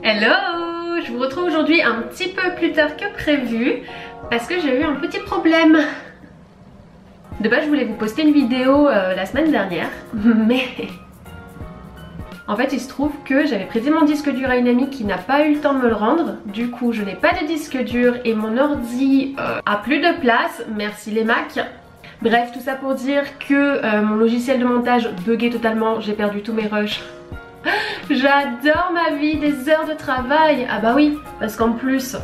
Hello! Je vous retrouve aujourd'hui un petit peu plus tard que prévu parce que j'ai eu un petit problème. De base je voulais vous poster une vidéo la semaine dernière, mais en fait il se trouve que j'avais prêté mon disque dur à une amie qui n'a pas eu le temps de me le rendre. Du coup je n'ai pas de disque dur et mon ordi a plus de place, merci les Mac. Bref, tout ça pour dire que mon logiciel de montage buguait totalement, j'ai perdu tous mes rushs. J'adore ma vie, des heures de travail. Ah bah oui, parce qu'en plus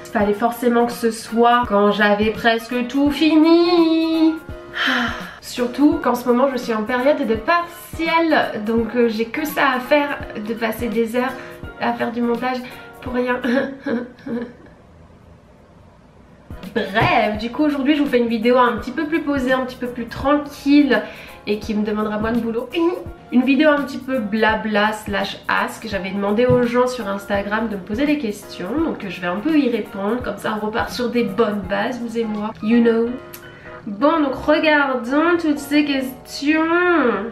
il fallait forcément que ce soit quand j'avais presque tout fini. Surtout qu'en ce moment je suis en période de partiel, donc j'ai que ça à faire, de passer des heures à faire du montage pour rien. Bref, du coup aujourd'hui je vous fais une vidéo un petit peu plus posée, un petit peu plus tranquille et qui me demandera moins de boulot. Une vidéo un petit peu blabla slash ask. J'avais demandé aux gens sur Instagram de me poser des questions, donc je vais un peu y répondre, comme ça on repart sur des bonnes bases, vous et moi, you know. Bon, donc regardons toutes ces questions.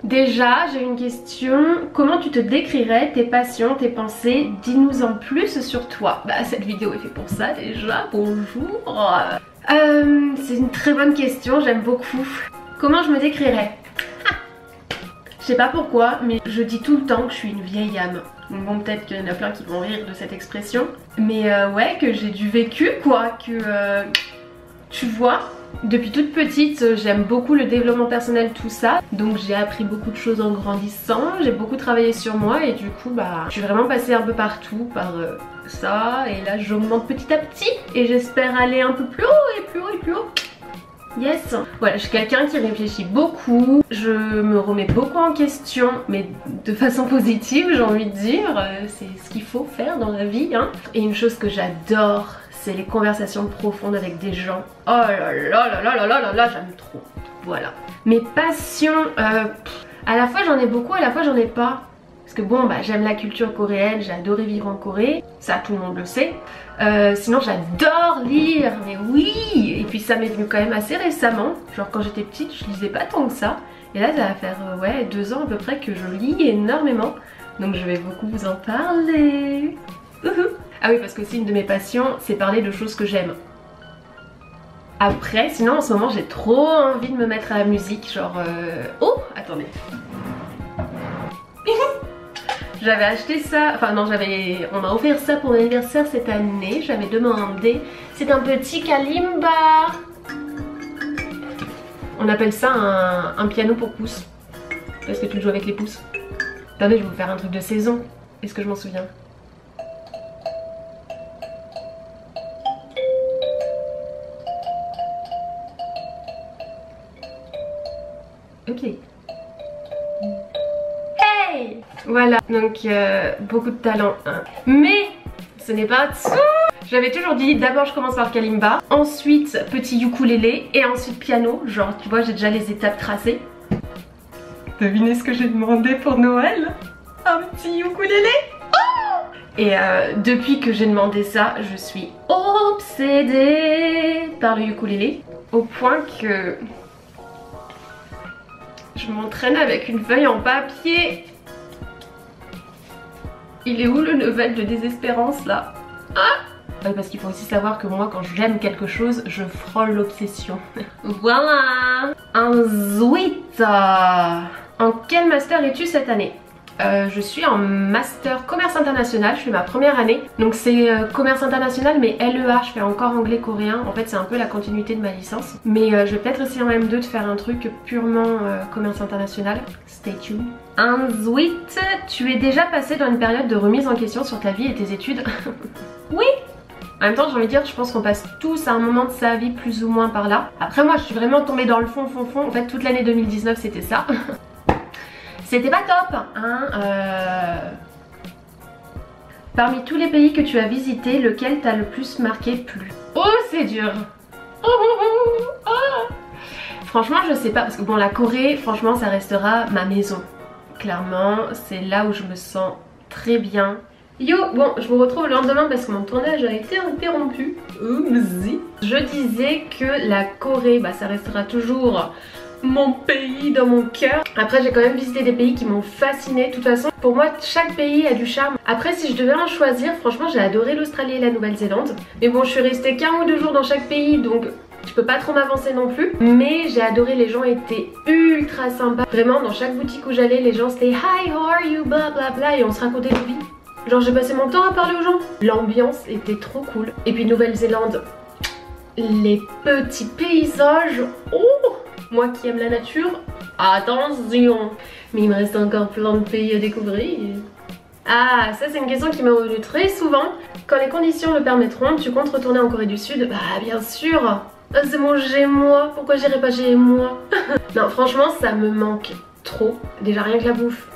Déjà, j'ai une question. Comment tu te décrirais, tes passions, tes pensées? Dis-nous en plus sur toi. Bah, cette vidéo est faite pour ça déjà. Bonjour. C'est une très bonne question, j'aime beaucoup. Comment je me décrirais? Je sais pas pourquoi, mais je dis tout le temps que je suis une vieille âme. Bon, peut-être qu'il y en a plein qui vont rire de cette expression. Mais ouais, que j'ai du vécu quoi, que... tu vois, depuis toute petite, j'aime beaucoup le développement personnel, tout ça. Donc j'ai appris beaucoup de choses en grandissant, j'ai beaucoup travaillé sur moi et du coup, bah, je suis vraiment passée un peu partout par ça. Et là, j'augmente petit à petit et j'espère aller un peu plus haut et plus haut et plus haut. Yes. Voilà, je suis quelqu'un qui réfléchit beaucoup, je me remets beaucoup en question, mais de façon positive, j'ai envie de dire. C'est ce qu'il faut faire dans la vie, hein. Et une chose que j'adore, c'est les conversations profondes avec des gens. Oh là là là là là là là là, j'aime trop. Voilà. Mes passions, à la fois j'en ai beaucoup, à la fois j'en ai pas. Parce que bon, bah j'aime la culture coréenne, j'ai adoré vivre en Corée, ça tout le monde le sait. Sinon j'adore lire, mais oui. Et puis ça m'est venu quand même assez récemment. Genre quand j'étais petite, je lisais pas tant que ça. Et là ça va faire ouais 2 ans à peu près que je lis énormément. Donc je vais beaucoup vous en parler. Ah oui, parce que aussi une de mes passions, c'est parler de choses que j'aime. Après, sinon en ce moment j'ai trop envie de me mettre à la musique, genre... Oh, attendez. J'avais acheté ça, enfin non, on m'a offert ça pour mon anniversaire cette année, j'avais demandé. C'est un petit kalimba. On appelle ça un piano pour pouces. Parce que tu le joues avec les pouces. Attendez, je vais vous faire un truc de saison. Est-ce que je m'en souviens? Ok. Hey! Voilà, donc beaucoup de talent, hein. Mais ce n'est pas tout. J'avais toujours dit, d'abord je commence par le kalimba, ensuite petit ukulélé et ensuite piano. Genre tu vois, j'ai déjà les étapes tracées. Devinez ce que j'ai demandé pour Noël? Un petit ukulélé. Oh! Et depuis que j'ai demandé ça, je suis obsédée par le ukulélé, au point que je m'entraîne avec une feuille en papier. Il est où le level de désespérance là? Ah! Ouais, parce qu'il faut aussi savoir que moi quand j'aime quelque chose, je frôle l'obsession. Voilà! Ensuite, en quel master es-tu cette année? Je suis en master commerce international, je fais ma première année. Donc c'est commerce international mais LEA, je fais encore anglais-coréen. En fait c'est un peu la continuité de ma licence. Mais je vais peut-être essayer en M2 de faire un truc purement commerce international. Stay tuned. Ensuite, tu es déjà passé dans une période de remise en question sur ta vie et tes études? Oui! En même temps j'ai envie de dire, je pense qu'on passe tous à un moment de sa vie plus ou moins par là. Après moi je suis vraiment tombée dans le fond. En fait toute l'année 2019 c'était ça. C'était pas top, hein. Parmi tous les pays que tu as visités, lequel t'a le plus marqué, plu? Oh, c'est dur. Franchement, je sais pas, parce que bon, la Corée, franchement, ça restera ma maison. Clairement, c'est là où je me sens très bien. Yo, bon, je vous retrouve le lendemain parce que mon tournage a été interrompu. Je disais que la Corée, bah, ça restera toujours mon pays dans mon cœur. Après j'ai quand même visité des pays qui m'ont fascinée. De toute façon pour moi chaque pays a du charme. Après si je devais en choisir, franchement j'ai adoré l'Australie et la Nouvelle-Zélande. Mais bon je suis restée qu'un ou deux jours dans chaque pays donc je peux pas trop m'avancer non plus. Mais j'ai adoré, les gens étaient ultra sympas. Vraiment dans chaque boutique où j'allais les gens c'était hi how are you bla bla bla et on se racontait des vies. Genre j'ai passé mon temps à parler aux gens. L'ambiance était trop cool. Et puis Nouvelle-Zélande, les petits paysages, oh, moi qui aime la nature, attention. Mais il me reste encore plein de pays à découvrir. Ah, ça c'est une question qui m'est revenue très souvent. Quand les conditions le permettront, tu comptes retourner en Corée du Sud? Bah bien sûr. C'est mon G-moi, pourquoi j'irai pas G-moi? Non franchement ça me manque trop. Déjà rien que la bouffe.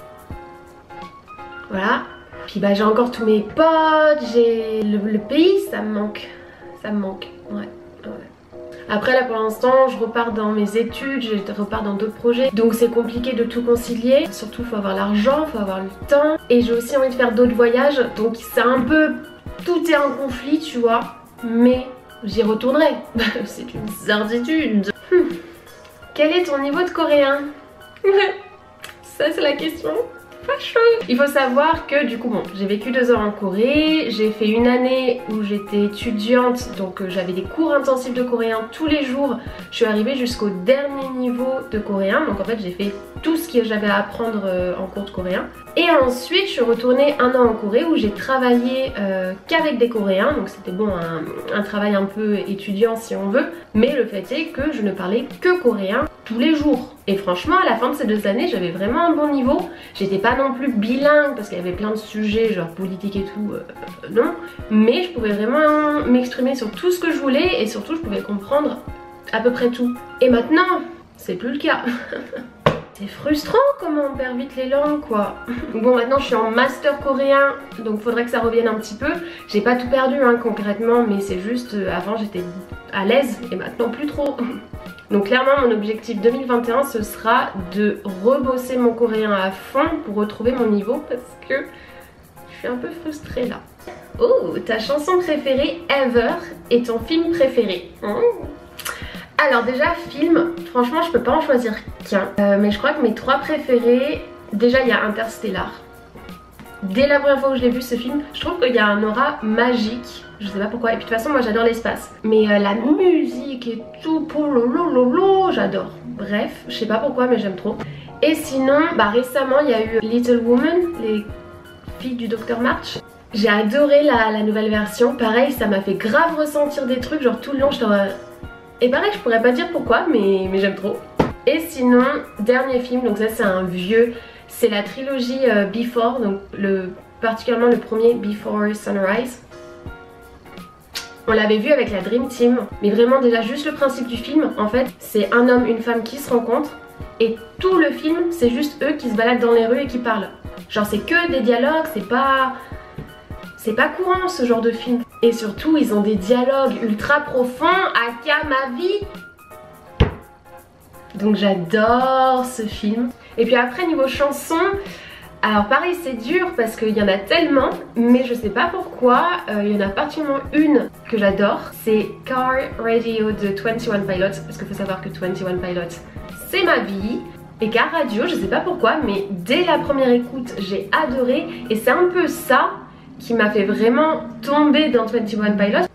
Voilà. Puis bah j'ai encore tous mes potes, j'ai le pays, ça me manque. Ça me manque, ouais. Après là pour l'instant je repars dans mes études, je repars dans d'autres projets. Donc c'est compliqué de tout concilier. Surtout faut avoir l'argent, faut avoir le temps. Et j'ai aussi envie de faire d'autres voyages. Donc c'est un peu... Tout est en conflit tu vois. Mais j'y retournerai. C'est une certitude. Quel est ton niveau de coréen? Ça c'est la question. Il faut savoir que du coup bon j'ai vécu 2 ans en Corée, j'ai fait une année où j'étais étudiante donc j'avais des cours intensifs de coréen tous les jours. Je suis arrivée jusqu'au dernier niveau de coréen donc en fait j'ai fait tout ce que j'avais à apprendre en cours de coréen. Et ensuite je suis retournée 1 an en Corée où j'ai travaillé qu'avec des coréens donc c'était bon un travail un peu étudiant si on veut. Mais le fait est que je ne parlais que coréen tous les jours. Et franchement à la fin de ces 2 années j'avais vraiment un bon niveau. J'étais pas non plus bilingue parce qu'il y avait plein de sujets genre politique et tout, non. Mais je pouvais vraiment m'exprimer sur tout ce que je voulais et surtout je pouvais comprendre à peu près tout. Et maintenant c'est plus le cas. C'est frustrant comment on perd vite les langues quoi. Bon maintenant je suis en master coréen donc faudrait que ça revienne un petit peu. J'ai pas tout perdu hein, concrètement mais c'est juste avant j'étais à l'aise et maintenant plus trop. Donc clairement mon objectif 2021 ce sera de rebosser mon coréen à fond pour retrouver mon niveau parce que je suis un peu frustrée là. Oh, ta chanson préférée ever et ton film préféré? Alors déjà film, franchement je peux pas en choisir qu'un. Mais je crois que mes 3 préférés, déjà il y a Interstellar. Dès la première fois où je l'ai vu ce film, je trouve qu'il y a un aura magique. Je sais pas pourquoi. Et puis de toute façon moi j'adore l'espace. Mais la musique et tout, j'adore. Bref, je sais pas pourquoi mais j'aime trop. Et sinon, bah récemment il y a eu Little Woman, les filles du Dr March. J'ai adoré la nouvelle version. Pareil, ça m'a fait grave ressentir des trucs. Genre tout le long, et pareil, je pourrais pas dire pourquoi, mais j'aime trop. Et sinon, dernier film, donc ça c'est un vieux, c'est la trilogie Before, donc particulièrement le premier Before Sunrise. On l'avait vu avec la Dream Team, mais vraiment déjà juste le principe du film, en fait, c'est un homme, une femme qui se rencontrent et tout le film, c'est juste eux qui se baladent dans les rues et qui parlent. Genre c'est que des dialogues, c'est pas courant ce genre de film. Et surtout ils ont des dialogues ultra profonds, aka ma vie. Donc j'adore ce film. Et puis après niveau chanson, alors pareil c'est dur parce qu'il y en a tellement, mais je sais pas pourquoi, il y en a particulièrement une que j'adore. C'est Car Radio de 21 Pilots, parce qu'il faut savoir que 21 Pilots c'est ma vie. Et Car Radio, je sais pas pourquoi, mais dès la première écoute j'ai adoré. Et c'est un peu ça qui m'a fait vraiment tomber dans 21 Pilots.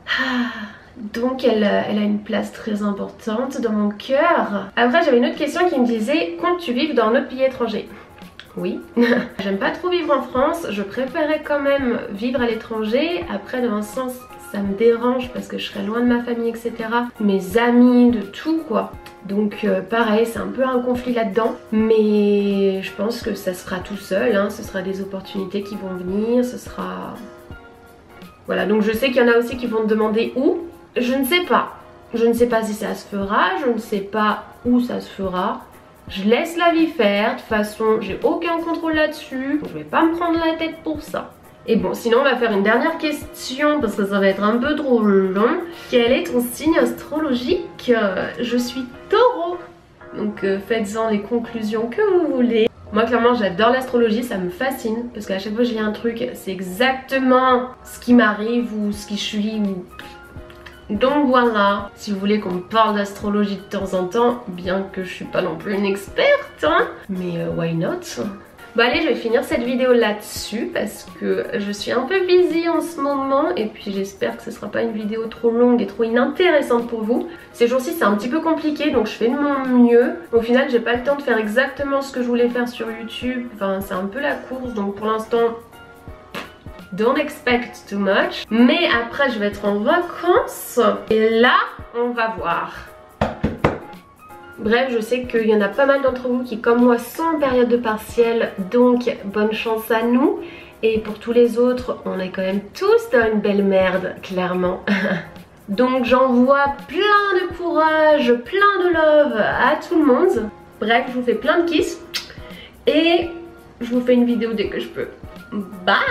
Donc elle a une place très importante dans mon cœur. Après j'avais une autre question qui me disait, comptes-tu vivre dans un autre pays étranger? Oui. J'aime pas trop vivre en France, je préférais quand même vivre à l'étranger. Après dans un sens ça me dérange parce que je serais loin de ma famille etc. Mes amis, de tout quoi. Donc pareil c'est un peu un conflit là-dedans. Mais je pense que ça se fera tout seul hein. Ce sera des opportunités qui vont venir, ce sera... Voilà donc je sais qu'il y en a aussi qui vont me demander où. Je ne sais pas. Je ne sais pas si ça se fera, je ne sais pas où ça se fera. Je laisse la vie faire, de toute façon j'ai aucun contrôle là-dessus. Je vais pas me prendre la tête pour ça. Et bon sinon on va faire une dernière question parce que ça va être un peu trop long. Quel est ton signe astrologique? Je suis Taureau. Donc faites-en les conclusions que vous voulez. Moi clairement j'adore l'astrologie, ça me fascine. Parce qu'à chaque fois que j'ai un truc, c'est exactement ce qui m'arrive ou ce qui je suis ou... Donc voilà, si vous voulez qu'on me parle d'astrologie de temps en temps, bien que je suis pas non plus une experte, hein, mais why not? Bon allez, je vais finir cette vidéo là-dessus parce que je suis un peu busy en ce moment et puis j'espère que ce sera pas une vidéo trop longue et trop inintéressante pour vous. Ces jours-ci c'est un petit peu compliqué donc je fais de mon mieux. Au final j'ai pas le temps de faire exactement ce que je voulais faire sur YouTube, enfin c'est un peu la course donc pour l'instant don't expect too much. Mais après je vais être en vacances et là on va voir. Bref, je sais qu'il y en a pas mal d'entre vous qui, comme moi, sont en période de partiel, donc bonne chance à nous. Et pour tous les autres, on est quand même tous dans une belle merde, clairement. Donc j'envoie plein de courage, plein de love à tout le monde. Bref, je vous fais plein de kiss et je vous fais une vidéo dès que je peux. Bye!